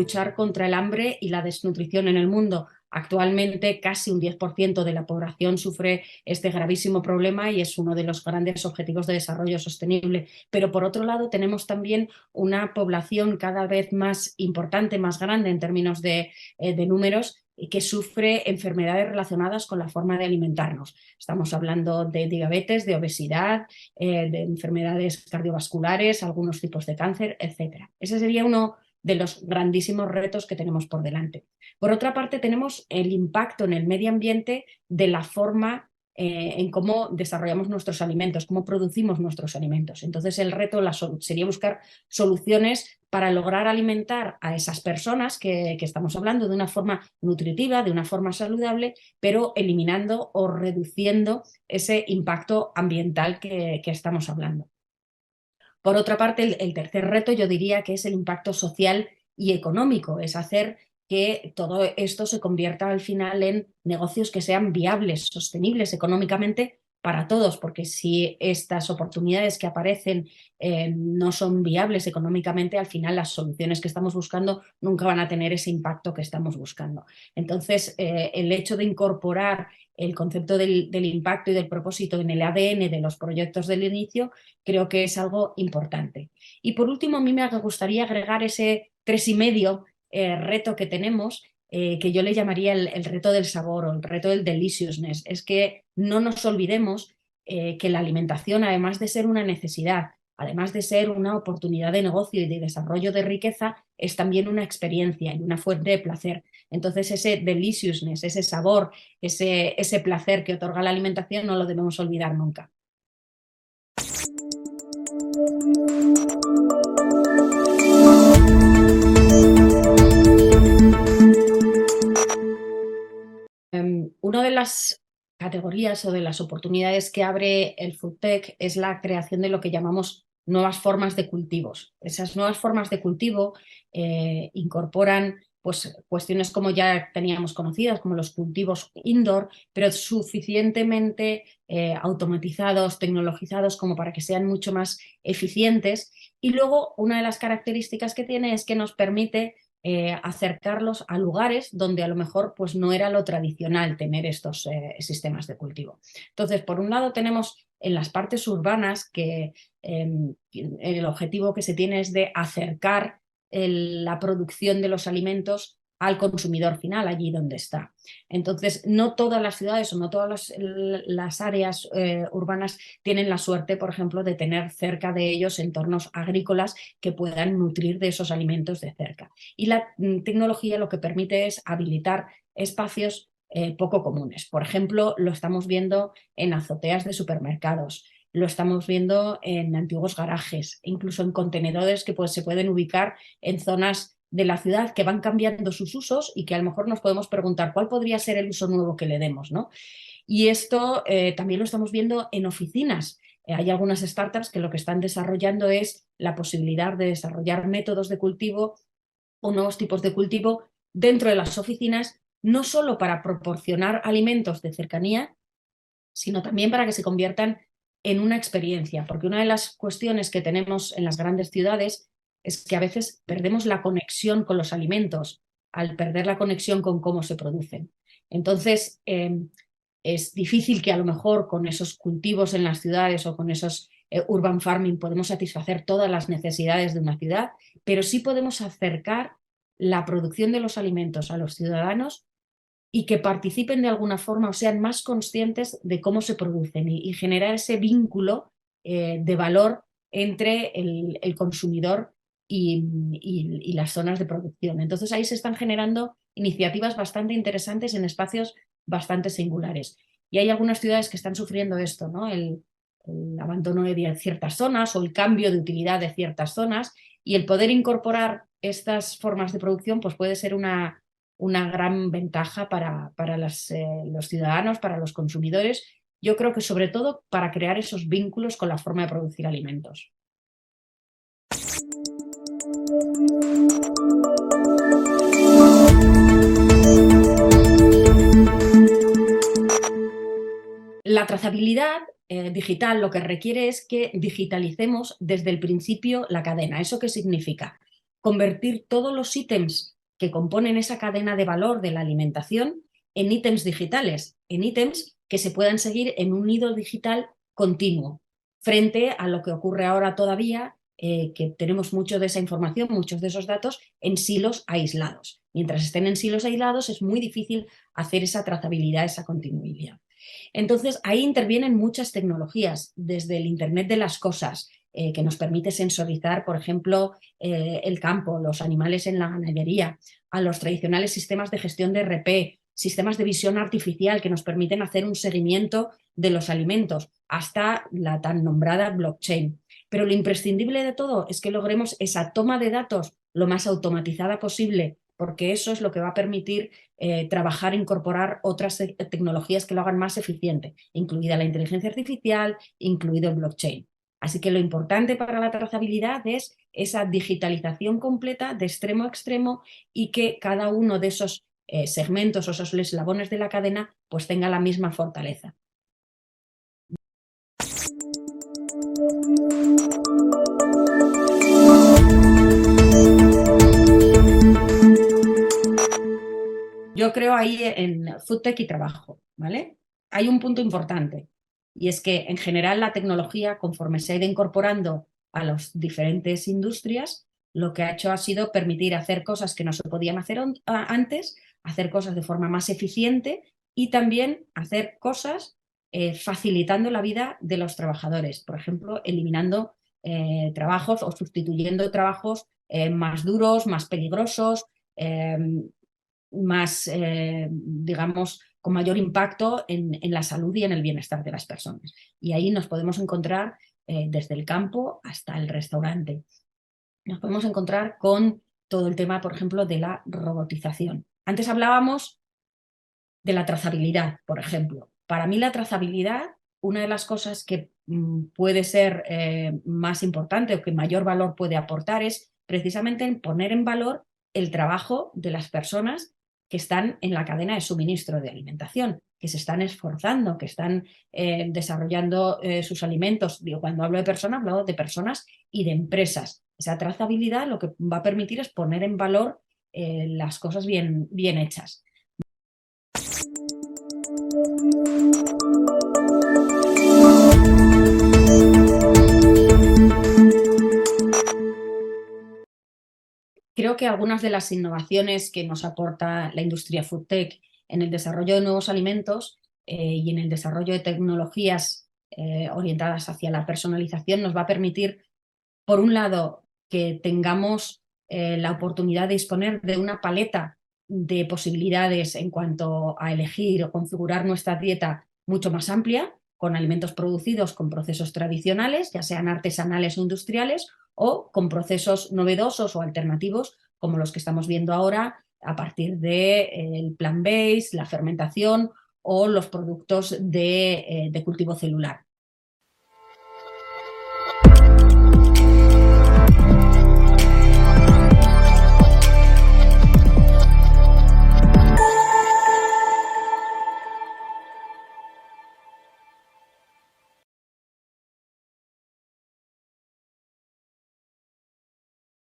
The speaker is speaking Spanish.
luchar contra el hambre y la desnutrición en el mundo. Actualmente casi un 10% de la población sufre este gravísimo problema y es uno de los grandes objetivos de desarrollo sostenible. Pero por otro lado tenemos también una población cada vez más importante, más grande en términos de números, que sufre enfermedades relacionadas con la forma de alimentarnos. Estamos hablando de diabetes, de obesidad, de enfermedades cardiovasculares, algunos tipos de cáncer, etcétera. Ese sería uno de los grandísimos retos que tenemos por delante. Por otra parte, tenemos el impacto en el medio ambiente de la forma en cómo desarrollamos nuestros alimentos, cómo producimos nuestros alimentos. Entonces, el reto sería buscar soluciones para lograr alimentar a esas personas que estamos hablando de una forma nutritiva, de una forma saludable, pero eliminando o reduciendo ese impacto ambiental que estamos hablando. Por otra parte, el tercer reto yo diría que es el impacto social y económico, es hacer que todo esto se convierta al final en negocios que sean viables, sostenibles económicamente para todos, porque si estas oportunidades que aparecen no son viables económicamente, al final las soluciones que estamos buscando nunca van a tener ese impacto que estamos buscando. Entonces, el hecho de incorporar el concepto del impacto y del propósito en el ADN de los proyectos del inicio creo que es algo importante. Y por último, a mí me gustaría agregar ese 3,5 reto que tenemos, que yo le llamaría el reto del sabor o el reto del deliciousness. Es que no nos olvidemos que la alimentación, además de ser una necesidad, además de ser una oportunidad de negocio y de desarrollo de riqueza, es también una experiencia y una fuente de placer. Entonces ese deliciousness, ese sabor, ese placer que otorga la alimentación no lo debemos olvidar nunca. Una de las categorías o de las oportunidades que abre el FoodTech es la creación de lo que llamamos nuevas formas de cultivos. Esas nuevas formas de cultivo incorporan pues, cuestiones como ya teníamos conocidas, como los cultivos indoor, pero suficientemente automatizados, tecnologizados, como para que sean mucho más eficientes. Y luego, una de las características que tiene es que nos permite acercarlos a lugares donde a lo mejor pues, no era lo tradicional tener estos sistemas de cultivo. Entonces, por un lado tenemos en las partes urbanas que el objetivo que se tiene es de acercar la producción de los alimentos al consumidor final, allí donde está. Entonces, no todas las ciudades o no todas las áreas urbanas tienen la suerte, por ejemplo, de tener cerca de ellos entornos agrícolas que puedan nutrir de esos alimentos de cerca. Y la tecnología lo que permite es habilitar espacios poco comunes. Por ejemplo, lo estamos viendo en azoteas de supermercados, lo estamos viendo en antiguos garajes, incluso en contenedores que se pueden ubicar en zonas de la ciudad que van cambiando sus usos y que a lo mejor nos podemos preguntar cuál podría ser el uso nuevo que le demos, ¿no? Y esto también lo estamos viendo en oficinas. Hay algunas startups que lo que están desarrollando es la posibilidad de desarrollar métodos de cultivo o nuevos tipos de cultivo dentro de las oficinas, no solo para proporcionar alimentos de cercanía, sino también para que se conviertan en una experiencia, porque una de las cuestiones que tenemos en las grandes ciudades es que a veces perdemos la conexión con los alimentos al perder la conexión con cómo se producen. Entonces, es difícil que a lo mejor con esos cultivos en las ciudades o con esos urban farming podemos satisfacer todas las necesidades de una ciudad, pero sí podemos acercar la producción de los alimentos a los ciudadanos y que participen de alguna forma o sean más conscientes de cómo se producen y generar ese vínculo de valor entre el consumidor y las zonas de producción. Entonces ahí se están generando iniciativas bastante interesantes en espacios bastante singulares. Y hay algunas ciudades que están sufriendo esto, ¿no? El abandono de ciertas zonas o el cambio de utilidad de ciertas zonas, y el poder incorporar estas formas de producción pues puede ser una gran ventaja para los ciudadanos, para los consumidores. Yo creo que sobre todo para crear esos vínculos con la forma de producir alimentos. La trazabilidad digital lo que requiere es que digitalicemos desde el principio la cadena. ¿Eso qué significa? convertir todos los ítems que componen esa cadena de valor de la alimentación en ítems digitales, en ítems que se puedan seguir en un hilo digital continuo, frente a lo que ocurre ahora todavía, que tenemos mucho de esa información, muchos de esos datos en silos aislados. Mientras estén en silos aislados es muy difícil hacer esa trazabilidad, esa continuidad. Entonces, ahí intervienen muchas tecnologías, desde el Internet de las cosas, que nos permite sensorizar, por ejemplo, el campo, los animales en la ganadería, a los tradicionales sistemas de gestión de RP, sistemas de visión artificial que nos permiten hacer un seguimiento de los alimentos, hasta la tan nombrada blockchain. Pero lo imprescindible de todo es que logremos esa toma de datos lo más automatizada posible, porque eso es lo que va a permitir trabajar e incorporar otras tecnologías que lo hagan más eficiente, incluida la inteligencia artificial, incluido el blockchain. Así que lo importante para la trazabilidad es esa digitalización completa de extremo a extremo y que cada uno de esos segmentos o esos eslabones de la cadena pues tenga la misma fortaleza. Yo creo ahí en FoodTech y trabajo, ¿vale? Hay un punto importante y es que en general la tecnología, conforme se ha ido incorporando a las diferentes industrias, lo que ha hecho ha sido permitir hacer cosas que no se podían hacer antes, hacer cosas de forma más eficiente y también hacer cosas facilitando la vida de los trabajadores, por ejemplo, eliminando trabajos o sustituyendo trabajos más duros, más peligrosos, más, digamos, con mayor impacto en la salud y en el bienestar de las personas. Y ahí nos podemos encontrar desde el campo hasta el restaurante. Nos podemos encontrar con todo el tema, por ejemplo, de la robotización. Antes hablábamos de la trazabilidad, por ejemplo. Para mí la trazabilidad, una de las cosas que puede ser más importante o que mayor valor puede aportar es precisamente en poner en valor el trabajo de las personas que están en la cadena de suministro de alimentación, que se están esforzando, que están desarrollando sus alimentos. Digo, cuando hablo de personas, hablo de personas y de empresas. Esa trazabilidad lo que va a permitir es poner en valor las cosas bien hechas. Creo que algunas de las innovaciones que nos aporta la industria FoodTech en el desarrollo de nuevos alimentos y en el desarrollo de tecnologías orientadas hacia la personalización nos va a permitir, por un lado, que tengamos la oportunidad de disponer de una paleta de posibilidades en cuanto a elegir o configurar nuestra dieta mucho más amplia, con alimentos producidos con procesos tradicionales, ya sean artesanales o industriales, o con procesos novedosos o alternativos como los que estamos viendo ahora a partir del plant-based, la fermentación o los productos de cultivo celular.